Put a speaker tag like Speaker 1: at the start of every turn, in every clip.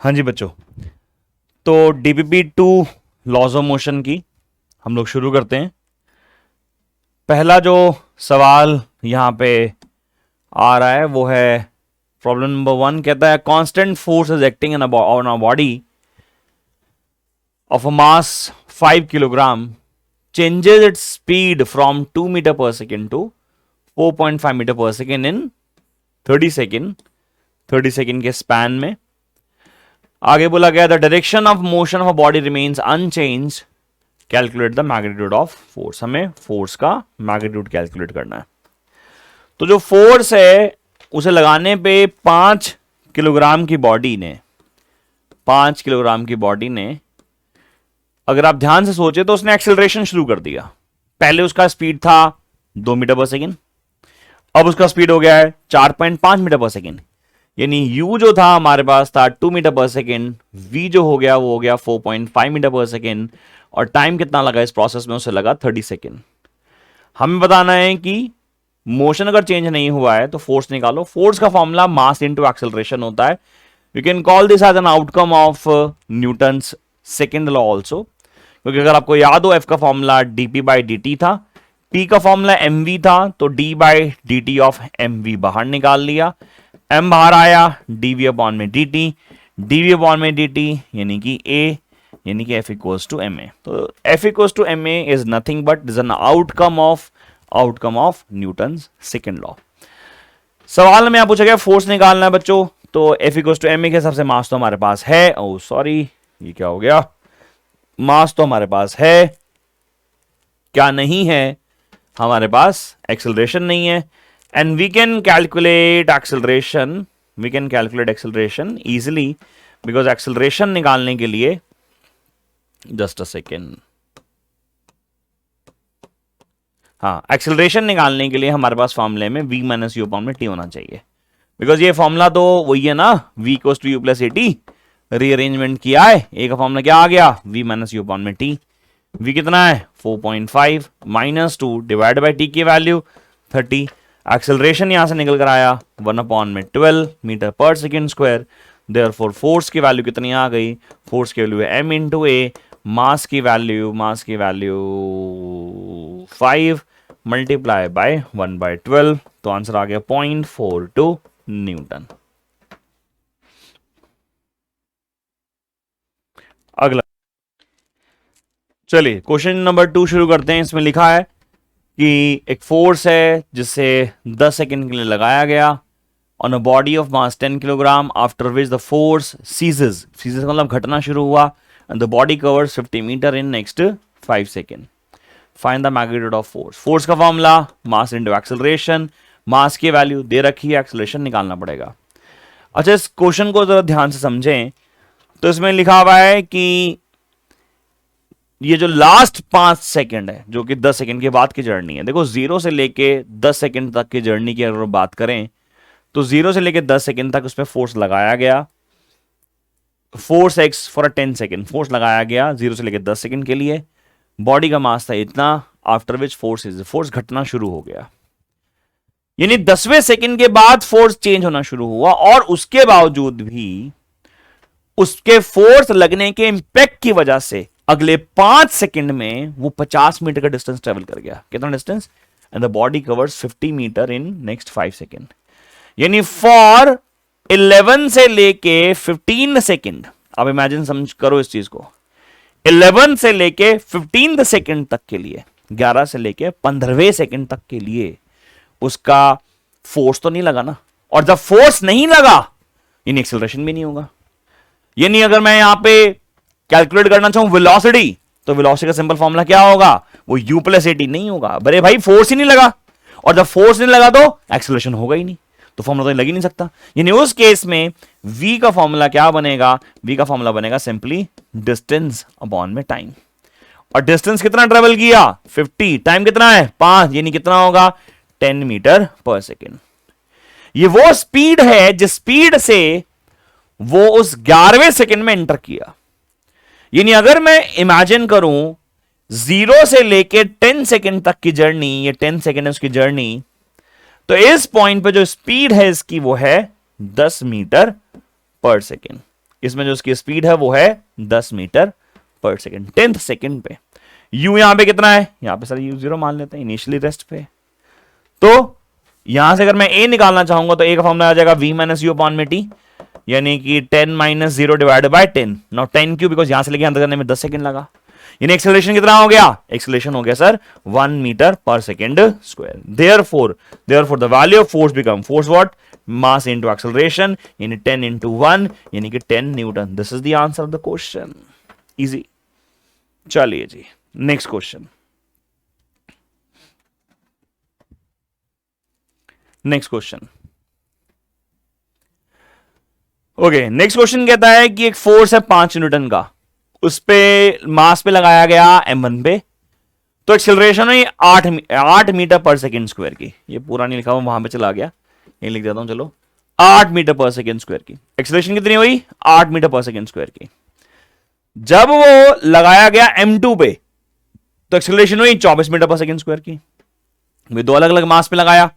Speaker 1: हाँ जी बच्चों, तो डीपीपी 2 लॉज ऑफ मोशन की हम लोग शुरू करते हैं। पहला जो सवाल यहाँ पे आ रहा है वो है प्रॉब्लम नंबर 1। कहता है constant force is acting on a body of a mass 5 kilogram changes its speed from 2 meter per second to 4.5 meter per second in 30 second के स्पैन में। आगे बोला गया the direction of motion of a body remains unchange, calculate the magnitude of force. हमें force का magnitude calculate करना है। तो जो फोर्स है उसे लगाने पे 5 किलोग्राम की बॉडी ने अगर आप ध्यान से सोचे तो उसने एक्सेलरेशन शुरू कर दिया। पहले उसका स्पीड था 2 मीटर पर सेकेंड, अब उसका स्पीड हो गया है 4.5 मीटर पर सेकेंड। यानी u जो था हमारे पास था 2 मीटर पर सेकेंड, v जो हो गया वो हो गया 4.5 मीटर पर सेकेंड, और टाइम कितना लगा इस प्रोसेस में, उसे लगा 30 सेकेंड। हमें बताना है कि मोशन अगर चेंज नहीं हुआ है तो फोर्स निकालो। फोर्स का फॉर्मूला मास इनटू एक्सेलरेशन होता है। You can call this as an outcome of Newton's second law also, क्योंकि अगर आपको याद हो एफ का फॉर्मूला dp बाई dt था, p का फॉर्मूला mv था, तो d by dt of mv बाहर निकाल लिया, m बाहर आया, dv अपॉन में dt यानी कि a, यानी कि f इक्वल्स टू ma। तो f equals to ma is nothing but is an outcome of Newton's second law. सवाल में आप पूछा गया फोर्स निकालना है बच्चों, तो f इक्वल्स टू ma के हिसाब से मास तो हमारे पास है। ओ सॉरी, ये क्या हो गया, मास तो हमारे पास है, क्या नहीं है, हमारे पास एक्सेलरेशन नहीं है। And we can calculate acceleration easily, because acceleration निकालने के लिए जस्ट अ सेकेंड, हाँ, एक्सेलरेशन निकालने के लिए हमारे पास फॉर्मूले में v माइनस यू अपॉन में t होना चाहिए। बिकॉज ये फॉर्मूला तो वही है ना, v equals to u plus a t, rearrangement किया है, ए का फॉर्मूला क्या आ गया, v माइनस यू अपॉन में टी। v कितना है 4.5 माइनस 2 डिवाइड बाई टी की वैल्यू 30। एक्सेलरेशन यहां से निकल कर आया 1 अपॉन में 12 metre per second square. Therefore force की वैल्यू कितनी आ गई, फोर्स की वैल्यू है m इंटू ए, मास की वैल्यू 5 मल्टीप्लाई बाय 1/12, तो आंसर आ गया 0.42 न्यूटन। अगला चलिए क्वेश्चन नंबर 2 शुरू करते हैं। इसमें लिखा है कि एक फोर्स है जिसे 10 सेकेंड के लिए लगाया गया on a body of mass 10 kilogram, after which the force ceases मतलब घटना शुरू हुआ, and the body covers 50 metre in next 5 second. Find the magnitude of force. Force का formula mass into acceleration, mass की वैल्यू दे रखी है, acceleration निकालना पड़ेगा। अच्छा, इस क्वेश्चन को जरा ध्यान से समझें तो इसमें लिखा हुआ है कि ये जो लास्ट 5 सेकंड है, जो कि 10 सेकंड के बाद की जर्नी है। देखो 0 से लेके 10 सेकंड तक की जर्नी की अगर बात करें तो 0 से लेके 10 सेकंड तक उसमें फोर्स लगाया गया, force x for 10 second force लगाया गया 0 से लेके 10 सेकंड के लिए। बॉडी का मास था इतना, आफ्टर विच फोर्स घटना शुरू हो गया। यानी 10वें सेकंड के बाद फोर्स चेंज होना शुरू हुआ, और उसके बावजूद भी उसके फोर्स लगने के इंपैक्ट की वजह से अगले 5 सेकंड में वो 50 मीटर का डिस्टेंस ट्रेवल कर गया। कितना distance, and the body covers 50 metre in next 5 second. यानी फॉर 11 से लेके 15 सेकंड, अब इमेजिन समझ करो इस चीज को, 11 से लेके 15 सेकंड तक के लिए, 11 से लेके 15वें सेकंड तक के लिए उसका फोर्स तो नहीं लगा ना, और जब फोर्स नहीं लगा यानी एक्सेलरेशन भी नहीं होगा। यानी अगर मैं यहां पे कैलकुलेट करना चाहूं वेलोसिटी, तो वेलोसिटी का सिंपल फॉर्मूला क्या होगा, वो u प्लस एटी नहीं होगा। बड़े भाई फोर्स ही नहीं लगा, और जब फोर्स नहीं लगा तो एक्सेलरेशन होगा ही नहीं, तो फॉर्मूला तो लग ही नहीं सकता। यानी उस केस में v का फॉर्मूला क्या बनेगा, v का फॉर्मूला बनेगा सिंपली डिस्टेंस अपॉन में टाइम। और डिस्टेंस कितना ट्रेवल किया 50, टाइम कितना है 5, यानी कितना होगा 10 मीटर पर सेकेंड। ये वो स्पीड है जिस स्पीड से वो उस 11वें सेकंड में एंटर किया। यानी अगर मैं इमेजिन करूं 0 से लेके 10 सेकंड तक की जर्नी, ये 10 सेकंड है उसकी जर्नी, तो इस पॉइंट पे जो स्पीड है इसकी वो है 10 मीटर पर सेकेंड। इसमें जो उसकी स्पीड है वो है 10 metre per second, 10th second पे। u यहां पे कितना है, यहां पे सर u 0 मान लेते हैं इनिशियली रेस्ट पे। तो यहां से अगर मैं a निकालना चाहूंगा तो a का फॉर्मूला आ जाएगा v माइनस यू अपॉन में t, यानी कि 10 माइनस 0 डिवाइडेड बाय 10। नाउ 10 क्यों, बिकॉज यहां से लेके अंदर करने में 10 सेकंड लगा। यानी एक्सेलरेशन कितना हो गया, एक्सेलरेशन हो गया sir 1 metre per second square. Therefore the value of force become force what, mass into acceleration, यानी 10 इनटू 1 यानी कि 10 newton. This is the answer of the question, easy. चलिए जी next question. Okay, next question कहता है कि एक force है 5 न्यूटन का, उस पे मास पे लगाया गया m1 पे, तो एक्सेलरेशन है 8 मीटर पर सेकेंड स्क्वायर की। ये पूरा नहीं लिखा हुआ, वहां पे चला गया, ये लिख देता हूं चलो। 8 मीटर पर सेकेंड स्क्वायर की एक्सेलरेशन कितनी हुई, 8 मीटर पर सेकेंड स्क्वायर की। जब वो लगाया गया m2 पे तो एक्सेलरेशन हुई 24 मीटर पर सेकेंड स्क्वायर की। दो अलग अलग मास पे लगाया।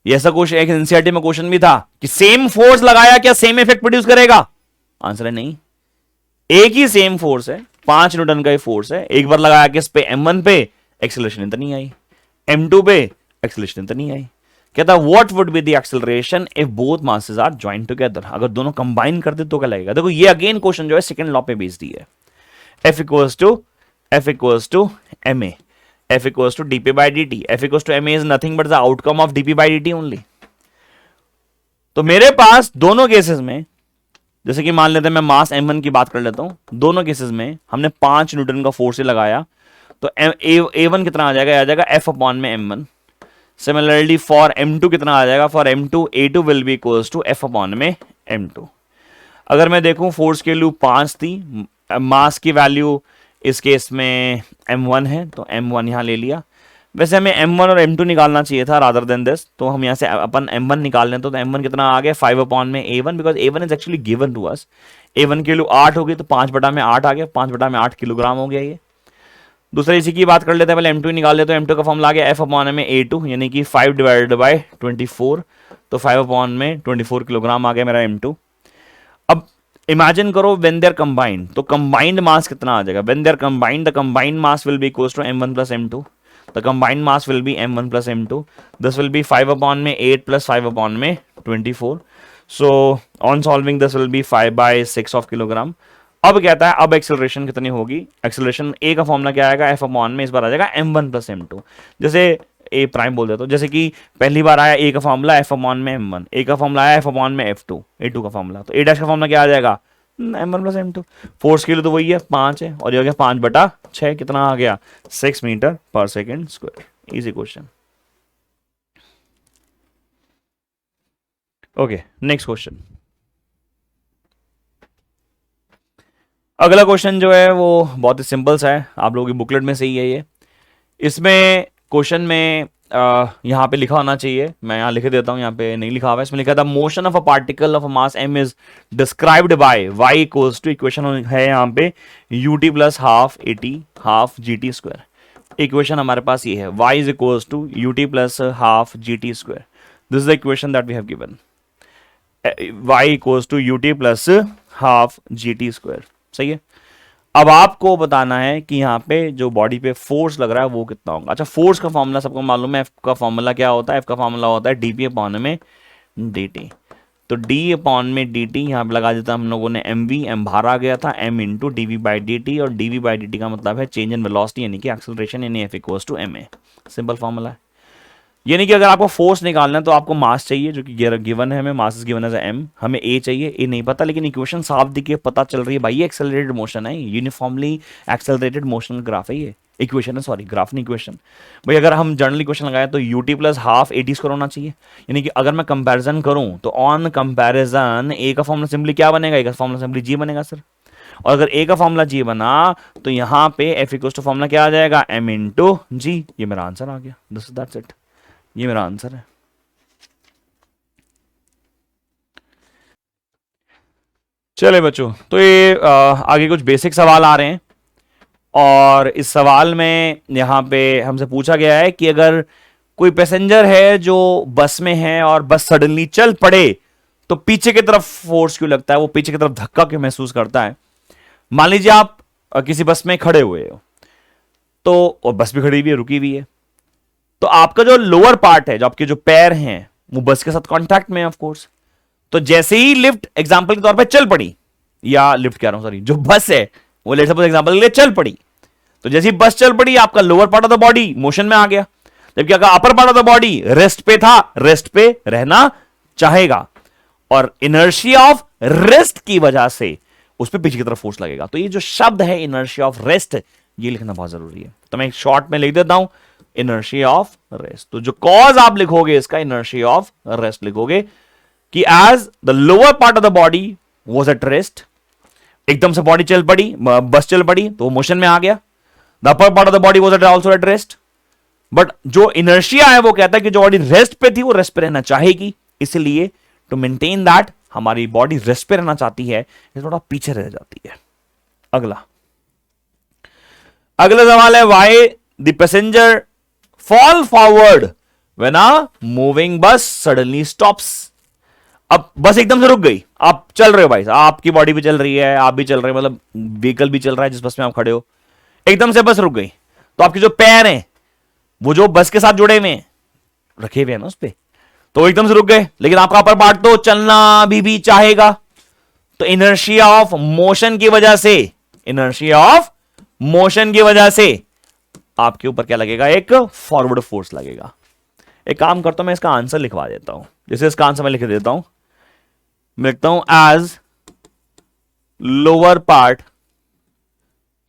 Speaker 1: ये ऐसा क्वेश्चन एक एनसीईआरटी में क्वेश्चन भी था कि सेम फोर्स लगाया क्या सेम इफेक्ट प्रोड्यूस करेगा, आंसर है नहीं। एक ही सेम फोर्स है, 5 न्यूटन का ही फोर्स है, एक बार लगाया किस पे, m1 पे, एक्सेलरेशन इतनी आई, m2 पे एक्सेलरेशन इतनी आई। कहता what would be the acceleration if both masses are joined together, अगर दोनों कंबाइन कर दे तो क्या लगेगा। देखो ये अगेन क्वेश्चन जो है सेकंड लॉ पे बेस्ड ही है। F equals to ma, F equals to dp by dt, F equals to ma is nothing but the outcome of dp by dt only। तो मेरे पास दोनों केसेस में, जैसे कि मान लेते हैं मैं मास m1 की बात कर लेता हूं, दोनों केसेस में हमने 5 न्यूटन का फोर्स लगाया, तो a1 कितना आ जाएगा f अपॉन में m1। सिमिलरली फॉर m2 कितना आ जाएगा, for m2 a2 will be equals to f upon में m2। अगर मैं देखूं फोर्स की वैल्यू 5 थी, मास की वैल्यू इस केस में m1 है, तो m1 यहां ले लिया। वैसे हमें m1 और m2 निकालना चाहिए था रादर देन दिस, तो हम यहां से अपन m1 निकाल लें। तो m1 कितना आ गया 5 अपॉन में a1, because a1 is actually given to us. a1 की वैल्यू 8 होगी, तो 5 बटा में 8 आ गया, 5 बटा में 8 किलोग्राम हो गया ये। दूसरा इसी की बात कर लेते हैं, पहले m2 निकाल लेते हैं। तो m2 का फॉर्मूला आ गया f अपॉन में a2, यानी कि 5 डिवाइडेड बाय 24, तो 5 अपॉन में 24 किलोग्राम आ गया मेरा m2। अब इमेजिन करो व्हेन दे आर कंबाइंड, तो कंबाइंड मास कितना आ जाएगा, when they are combined the combined mass will be equals to m1 plus m2, the combined mass will be m1 plus m2, this will be 5 upon में 8 plus 5 upon में 24, so on solving this will be 5 by 6 of kilogram. अब कहता है अब acceleration कितनी होगी, acceleration a का formula क्या आएगा, f अपॉन में इस बार आ जाएगा m1 प्लस m2, जैसे ए प्राइम बोल देता हूं, जैसे कि पहली बार आया a का फॉर्मूला f अपॉन में m1, a का फॉर्मूला आया f अपॉन में f2, a2 का फॉर्मूला, तो a डैश का फॉर्मूला क्या आ जाएगा m1 प्लस m2। फोर्स के लिए तो वही है 5 है, और ये हो गया 5 बटा 6, कितना आ गया 6 metre per second square. Easy question. Okay next question. अगला क्वेश्चन जो है वो बहुत ही सिंपल सा है, आप लोगों की बुकलेट में से ही है ये। इसमें क्वेश्चन में यहाँ पे लिखा होना चाहिए, मैं यहाँ लिख देता हूँ, यहाँ पे नहीं लिखा हुआ है। इसमें लिखा था motion of a particle of a mass m is described by y equals to, equation है यहाँ पे ut plus half at half gt square. Equation हमारे पास ये है y is equals to ut plus half gt square. This is the equation that we have given, y equals to ut plus half gt square. सही है। अब आपको बताना है कि यहाँ पे जो बॉडी पे फोर्स लग रहा है वो कितना होगा। अच्छा फोर्स का फॉर्मूला सबको मालूम है, F का फॉर्मूला क्या होता है, F का फॉर्मूला होता है dp अपॉन में dt। तो d अपॉन में dt यहाँ पे लगा देता हम लोगों ने mv, m बाहर आ गया था, m into dv by dt, और dv बाई dt का मतलब है चेंज इन वेलोसिटी यानी कि एक्सेलरेशन, यानी F equals to ma। Simple formula है। यानी कि अगर आपको फोर्स निकालना है तो आपको मास चाहिए जो कि गिवन है हमें, mass is given as m, हमें a चाहिए, a नहीं पता, लेकिन इक्वेशन साफ दिखी है, पता चल रही है भाई ये एक्सेलरेटेड मोशन है, यूनिफॉर्मली एक्सेलरेटेड मोशन ग्राफ है, ये इक्वेशन है, सॉरी ग्राफ नहीं इक्वेशन। भाई अगर हम जनरल इक्वेशन लगाए तो ut plus half at square होना चाहिए। यानी कि अगर मैं कंपैरिजन करूं तो ऑन कंपैरिजन a का फॉर्मूला सिंपली क्या बनेगा, a का फॉर्मूला सिंपली g बनेगा सर। और अगर a का फॉर्मूला g बना तो यहाँ पे f इक्वल्स टू फॉर्मूला क्या आ जाएगा m इंटू g। ये मेरा आंसर आ गया, दिस दैट्स इट, ये मेरा आंसर है। चले बच्चों, तो ये आगे कुछ बेसिक सवाल आ रहे हैं, और इस सवाल में यहाँ पे हमसे पूछा गया है कि अगर कोई पैसेंजर है जो बस में है और बस सडनली चल पड़े तो पीछे की तरफ फोर्स क्यों लगता है, वो पीछे की तरफ धक्का क्यों महसूस करता है। मान लीजिए आप किसी बस में खड़े हुए हो, तो और बस भी खड़ी हुई है, रुकी हुई है, तो आपका जो लोअर पार्ट है, जो आपके जो पैर हैं, वो बस के साथ कांटेक्ट में है ऑफ कोर्स। तो जैसे ही लिफ्ट एग्जांपल के तौर पे चल पड़ी, या लिफ्ट कह रहा हूं सॉरी, जो बस है वो लेट्स सपोज एग्जांपल के लिए चल पड़ी, तो जैसे ही बस चल पड़ी आपका lower part of the body motion में आ गया, जबकि अगर upper part of the body rest पे था, रेस्ट पे रहना चाहेगा, और इनर्शिया ऑफ रेस्ट की वजह से उस पर पीछे की तरफ फोर्स लगेगा। तो ये जो शब्द है इनर्शिया ऑफ रेस्ट, ये लिखना बहुत जरूरी है। तो मैं शॉर्ट में लिख देता हूं इनर्शिया ऑफ रेस्ट। तो जो कॉज आप लिखोगे इसका, इनर्शिया ऑफ रेस्ट लिखोगे कि as the lower part of the body was at rest, एकदम से बॉडी चल पड़ी, बस चल पड़ी तो मोशन में आ गया। The upper part of the body was eight also at rest, but जो इनर्शिया है वो कहता है कि जो बॉडी रेस्ट पे थी वो रेस्ट पे रहना चाहेगी, इसलिए टू मेंटेन दैट हमारी बॉडी रेस्ट पे रहना चाहती है, ये थोड़ा पीछे रह जाती है। अगला सवाल है why the passenger fall forward when a moving बस सडनली स्टॉप्स। अब बस एकदम से रुक गई, आप चल रहे हो भाई, आपकी बॉडी भी चल रही है, आप भी चल रहे हो, मतलब व्हीकल भी चल रहा है जिस बस में आप खड़े हो, एकदम से बस रुक गई, तो आपके जो पैर हैं वो जो बस के साथ जुड़े हुए हैं, रखे हुए हैं ना उस पे, तो एकदम से रुक गए, लेकिन आपका अपर पार्ट तो चलना भी चाहेगा। तो इनर्शिया ऑफ मोशन की वजह से, इनर्शिया ऑफ मोशन की वजह से आपके ऊपर क्या लगेगा, एक फॉरवर्ड फोर्स लगेगा। एक काम करता हूं, मैं इसका आंसर लिखवा देता हूं, जैसे इसका आंसर मैं लिख देता हूं, मैं लिखता हूं as lower part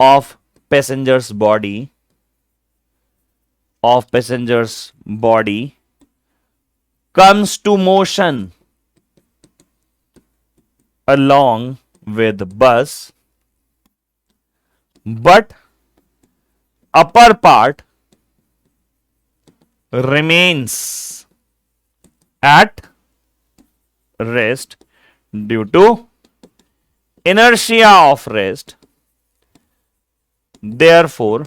Speaker 1: of passenger's body comes to motion along with bus, but upper part remains at rest due to inertia of rest. Therefore,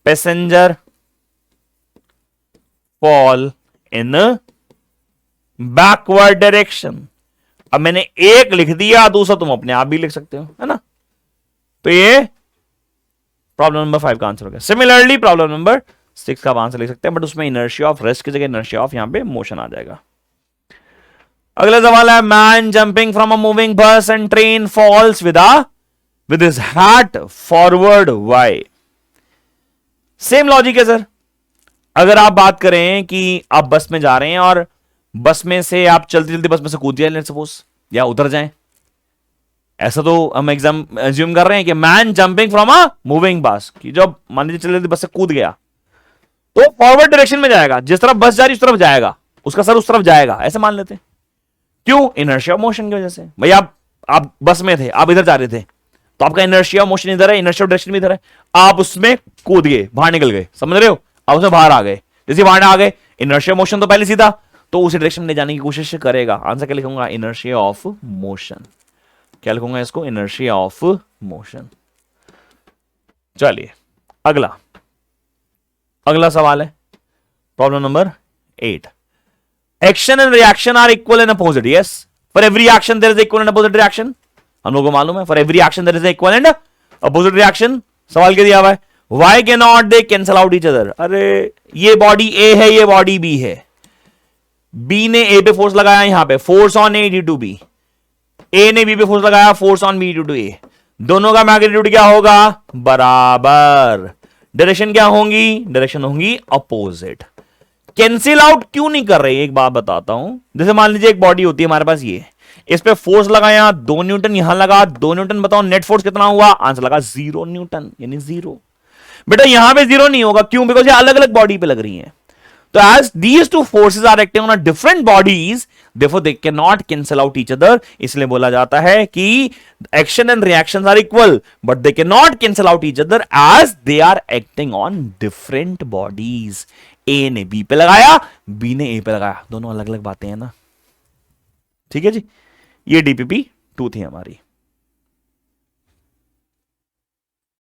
Speaker 1: passenger fall in backward direction. अब मैंने एक लिख दिया, दूसरा तुम अपने आप भी लिख सकते हो, है ना। तो ये प्रॉब्लम नंबर 5 का आंसर हो गया। सिमिलरली प्रॉब्लम नंबर 6 का आंसर लिख सकते हैं, बट उसमें इनर्शिया ऑफ रेस्ट की जगह इनर्शिया ऑफ यहां पे मोशन आ जाएगा। अगला सवाल है man jumping from a moving bus and train falls with his hat forward why. Same logic है सर। अगर आप बात करें कि आप बस में जा रहे हैं और बस में से आप चलती चलती बस में से कूद जाए लेट्स सपोज, या उतर जाएं, ऐसा तो हम एज्यूम कर रहे हैं कि man jumping from a moving बस, कि जब मान लीजिए चलती बस से कूद गया तो फॉरवर्ड डायरेक्शन में जाएगा, जिस तरफ बस जा रही उस तरफ जाएगा, उसका सर उस तरफ जाएगा, ऐसे मान लेते हैं। क्यों? इनर्शिया मोशन की वजह से। भाई आप बस में थे, आप इधर जा रहे थे, तो आपका इनर्शिया मोशन इधर है, इनर्शिया डायरेक्शन भी इधर है, आप उसमें कूद गए, बाहर निकल गए, समझ रहे हो, आप उसमें बाहर आ गए। जैसे बाहर आ गए, इनर्शिया मोशन तो पहले सीधा, तो उसी डायरेक्शन में ले जाने की कोशिश करेगा। आंसर क्या लिखूंगा? Inertia of motion. क्या लिखूंगा इसको? Inertia of motion. चलिए अगला सवाल है problem number 8। Action and reaction are equal and opposite. Yes, for every action there is equal and opposite reaction. हम लोगों को मालूम है, for every action there is equal and opposite reaction. सवाल क्या दिया हुआ है? Why cannot they cancel out each other? अरे ये बॉडी ए है, ये बॉडी बी है, बी ने ए पे फोर्स लगाया, यहां पे force on A due to B, A ने बी पे फोर्स लगाया, force on B due to A. दोनों का मैग्नीट्यूड क्या होगा? बराबर। डायरेक्शन क्या होंगी? डायरेक्शन होंगी अपोजिट। कैंसिल आउट क्यों नहीं कर रहे? एक बात बताता हूं। जैसे मान लीजिए एक बॉडी होती है हमारे पास, ये इस पे फोर्स लगाया 2 न्यूटन, यहां लगा 2 न्यूटन, बताओ नेट फोर्स कितना हुआ? आंसर लगा 0 न्यूटन, यानी 0। बेटा यहां पे 0 नहीं होगा, क्यों? बिकॉज ये अलग अलग बॉडी पे लग रही हैं। तो as these two forces are acting on different bodies, therefore they can not cancel out each other. इसलिए बोला जाता है कि action and reactions are equal but they can not cancel out each other as they are acting on different bodies. A ने B पे लगाया, B ने ए पे लगाया, दोनों अलग अलग बातें हैं ना। ठीक है जी, ये डीपीपी 2 थी हमारी।